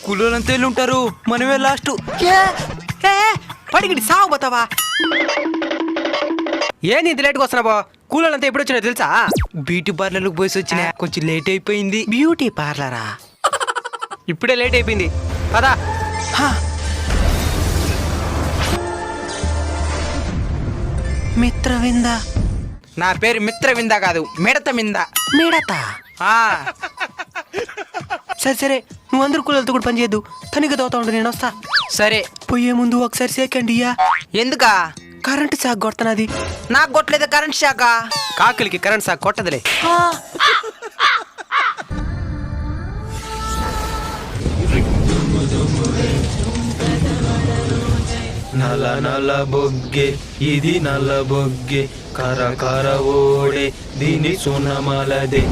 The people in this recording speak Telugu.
కూలోళ్ళంతా ఉంటారు, మనమే లాస్ట్. పడిగిడి సాగు పోతావా? ఏంది ఇంత లేట్గా వస్తున్నావో? కూలోళ్ళంతా ఎప్పుడు వచ్చినా తెలుసా? బ్యూటీ పార్లర్కి పోయి వచ్చిన, కొంచెం లేట్ అయిపోయింది. బ్యూటీ పార్లరా? ఇప్పుడే లేట్ అయిపోయింది పదా. మిత్రవింద. నా పేరు మిత్రవింద కాదు, మిడత మింద. మిడత? ఆ, సరే సరే, నువ్వు అందరు కూలలతో కూడా పని చేయద్దు, తనిగా తోతా ఉండు, నేను వస్తా. సరే. పోయే ముందు ఒకసారి సేకండి ఇయ్యా. ఎందుకా? కరెంట్ షాక్ కొడుతున్నది. నాకు కొట్టలేదు కరెంట్ షాక. కాకులకి కరెంట్ షాక్ కొట్టదులే. నల నల బొగ్గే ఇది నల్ల బొగ్గే, కర కర ఓడే దీని సున్నమలదే.